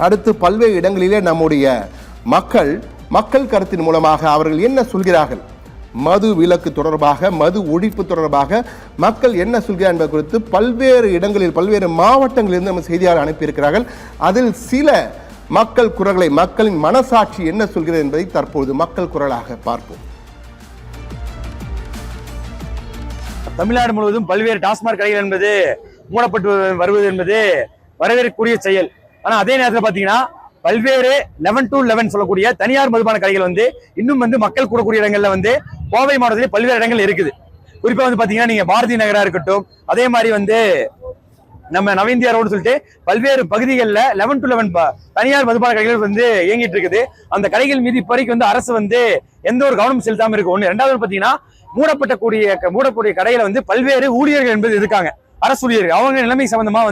அடுத்து பல்வேறு இடங்களிலே நம்முடைய மக்கள் கருத்தின் மூலமாக அவர்கள் என்ன சொல்கிறார்கள், மது விலக்கு தொடர்பாக, மது ஒழிப்பு தொடர்பாக மக்கள் என்ன சொல்கிறார் என்பது குறித்து பல்வேறு இடங்களில் பல்வேறு மாவட்டங்களிலிருந்து நம்ம செய்தியாளர் அனுப்பியிருக்கிறார்கள். அதில் சில மக்கள் குரல்களை, மக்களின் மனசாட்சி என்ன சொல்கிறது என்பதை தற்போது மக்கள் குரலாக பார்ப்போம். தமிழ்நாடு முழுவதும் பல்வேறு டாஸ்மாக் கடைகள் என்பது மூடப்பட்டு வருவது என்பது வரவேற்கக்கூடிய செயல். ஆனா அதே நேரத்தில் பாத்தீங்கன்னா பல்வேறு 11 to 11 சொல்லக்கூடிய தனியார் மதுபான கடைகள் இன்னும் மக்கள் கூடக்கூடிய இடங்கள்ல கோவை மாவட்டத்திலே பல்வேறு இடங்கள் இருக்குது. குறிப்பா பாத்தீங்கன்னா நீங்க பாரதி நகரா இருக்கட்டும், அதே மாதிரி நம்ம நவீந்தியா ரோடு சொல்லிட்டு பல்வேறு பகுதிகளில் 11 to 11 தனியார் மதுபான கடைகள் இயங்கிட்டு இருக்குது. அந்த கடைகள் மீது இப்போதைக்கு அரசு எந்த ஒரு கவனம் செலுத்தாம இருக்கு. ஒண்ணு. ரெண்டாவது பாத்தீங்கன்னா மூடக்கூடிய கடையில பல்வேறு ஊழியர்கள் என்பது இருக்காங்க, அரசு ஊழியர்கள். அவங்க நிலைமை சம்பந்தமா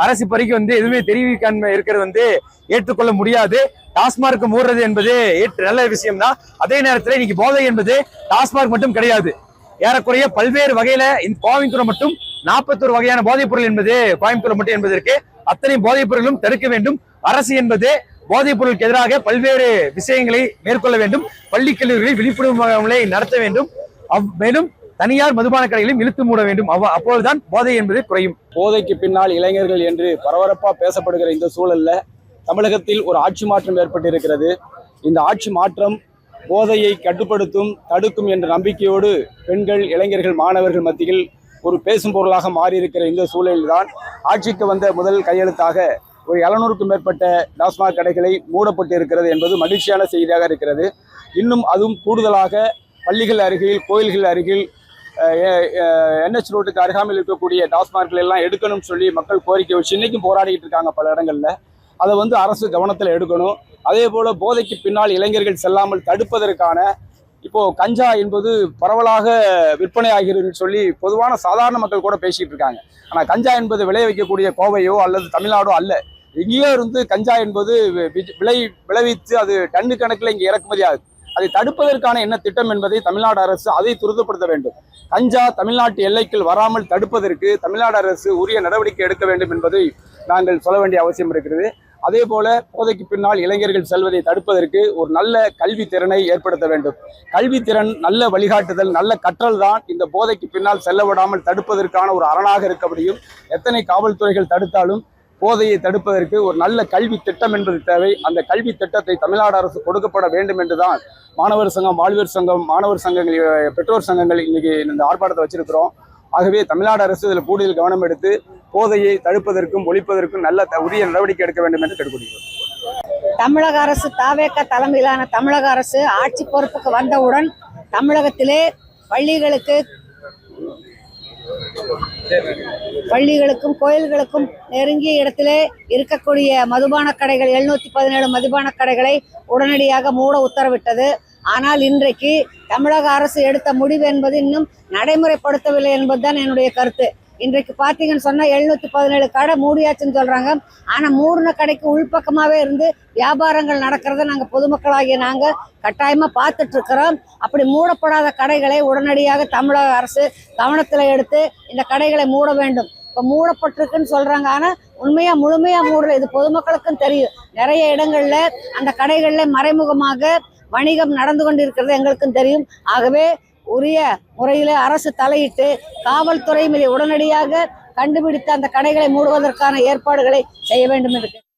அரசு இப்போதைக்கு எதுவுமே தெரிவிக்காம இருக்கிறது ஏற்றுக்கொள்ள முடியாது. டாஸ்மார்க் மூடுறது என்பது நல்ல விஷயம் தான். அதே நேரத்தில் இன்னைக்கு போதை என்பது டாஸ்மார்க் மட்டும் கிடையாது, ஏறக்குறைய பல்வேறு வகையில கோயம்புத்தூர் மட்டும் 41 வகையான போதைப் பொருள் என்பது கோயம்புத்தூர் மட்டும் என்பதற்கு அத்தனை போதைப் பொருளும் தடுக்க வேண்டும். அரசு என்பது போதைப் பொருளுக்கு எதிராக பல்வேறு விஷயங்களை மேற்கொள்ள வேண்டும். பள்ளி கல்லூரிகளில் விழிப்புணர்வு முகாம்களை நடத்த வேண்டும். மேலும் தனியார் மதுபான கடைகளையும் இழுத்து மூட வேண்டும். அப்போதுதான் போதை என்பது குறையும். போதைக்கு பின்னால் இளைஞர்கள் என்று பரபரப்பா பேசப்படுகிற இந்த சூழல்ல தமிழகத்தில் ஒரு ஆட்சி மாற்றம் ஏற்பட்டிருக்கிறது. இந்த ஆட்சி மாற்றம் போதையை கட்டுப்படுத்தும், தடுக்கும் என்ற நம்பிக்கையோடு பெண்கள், இளைஞர்கள், மாணவர்கள் மத்தியில் ஒரு பேசும் பொருளாக மாறியிருக்கிற இந்த சூழலில்தான் ஆட்சிக்கு வந்த முதல் கையெழுத்தாக ஒரு 700க்கும் மேற்பட்ட டாஸ்மாக் கடைகளை மூடப்பட்டு இருக்கிறது என்பது மகிழ்ச்சியான செய்தியாக இருக்கிறது. இன்னும் அதுவும் கூடுதலாக பள்ளிகள் அருகில், கோயில்கள் அருகில், NH ரோட்டுக்கு அருகாமையில் இருக்கக்கூடிய டாஸ்மார்க்கள் எல்லாம் எடுக்கணும்னு சொல்லி மக்கள் கோரிக்கை வச்சு இன்னைக்கும் போராடிக்கிட்டு இருக்காங்க பல இடங்கள்ல. அதை அரசு கவனத்தில் எடுக்கணும். அதே போல போதைக்கு பின்னால் இளைஞர்கள் செல்லாமல் தடுப்பதற்கான இப்போ கஞ்சா என்பது பரவலாக விற்பனை ஆகிறதுன்னு சொல்லி பொதுவான சாதாரண மக்கள் கூட பேசிட்டு இருக்காங்க. ஆனால் கஞ்சா என்பது விளைய வைக்கக்கூடிய கோவையோ அல்லது தமிழ்நாடோ அல்ல. எங்கேயோ இருந்து கஞ்சா என்பது விளைவித்து அது டன்னு கணக்கில் இங்கே இறக்குமதி ஆகுது. அதை தடுப்பதற்கான என்ன திட்டம் என்பதை தமிழ்நாடு அரசு அதை துரிதப்படுத்த வேண்டும். கஞ்சா தமிழ்நாட்டு எல்லைக்குள் வராமல் தடுப்பதற்கு தமிழ்நாடு அரசு உரிய நடவடிக்கை எடுக்க வேண்டும் என்பதை நாங்கள் சொல்ல வேண்டிய அவசியம் இருக்கிறது. அதே போல போதைக்கு பின்னால் இளைஞர்கள் செல்வதை தடுப்பதற்கு ஒரு நல்ல கல்வி திறனை ஏற்படுத்த வேண்டும். கல்வி திறன், நல்ல வழிகாட்டுதல், நல்ல கற்றல் தான் இந்த போதைக்கு பின்னால் செல்ல விடாமல் தடுப்பதற்கான ஒரு அரணாக இருக்க முடியும். எத்தனை காவல்துறைகள் தடுத்தாலும் போதையை தடுப்பதற்கு ஒரு நல்ல கல்வி திட்டம் என்பது தேவை. அந்த கல்வி திட்டத்தை தமிழ்நாடு அரசு கொடுக்கப்பட வேண்டும் என்றுதான் மாணவர் சங்கம், வாழ்வியர் சங்கம், மாணவர் சங்கங்கள், பெற்றோர் சங்கங்கள் இன்னைக்கு இந்த ஆர்ப்பாட்டத்தை வச்சிருக்கிறோம். ஆகவே தமிழ்நாடு அரசு இதில் கூடுதல் கவனம் எடுத்து போதையை தடுப்பதற்கும் ஒழிப்பதற்கும் நல்ல உரிய நடவடிக்கை எடுக்க வேண்டும் என்று கேட்டுக்கொள்கிறோம். தமிழக அரசு தாவேக தலைமையிலான தமிழக அரசு ஆட்சி பொறுப்புக்கு வந்தவுடன் தமிழகத்திலே பள்ளிகளுக்கும் கோயில்களுக்கும் நெருங்கிய இடத்திலே இருக்கக்கூடிய மதுபான கடைகள் 717 மதுபான கடைகளை உடனடியாக மூட உத்தரவிட்டது. ஆனால் இன்றைக்கு தமிழக அரசு எடுத்த முடிவு என்பது இன்னும் நடைமுறைப்படுத்தவில்லை என்பதுதான் என்னுடைய கருத்து. இன்றைக்கு பார்த்தீங்கன்னு சொன்னால் 717 கடை மூடியாச்சுன்னு சொல்கிறாங்க. ஆனால் மூடின கடைக்கு உள்பக்கமாகவே இருந்து வியாபாரங்கள் நடக்கிறத நாங்கள் பொதுமக்களாகிய நாங்கள் கட்டாயமாக பார்த்துட்ருக்கிறோம். அப்படி மூடப்படாத கடைகளை உடனடியாக தமிழக அரசு கவனத்தில் எடுத்து இந்த கடைகளை மூட வேண்டும். இப்போ மூடப்பட்டிருக்குன்னு சொல்கிறாங்க, ஆனால் உண்மையாக முழுமையாக மூடல. இது பொதுமக்களுக்கும் தெரியும். நிறைய இடங்களில் அந்த கடைகளில் மறைமுகமாக வணிகம் நடந்து கொண்டு இருக்கிறது எங்களுக்கும் தெரியும். ஆகவே உரிய முறையில் அரசு தலையிட்டு காவல்துறை மீது உடனடியாக கண்டுபிடித்து அந்த கடைகளை மூடுவதற்கான ஏற்பாடுகளை செய்ய வேண்டும் என்று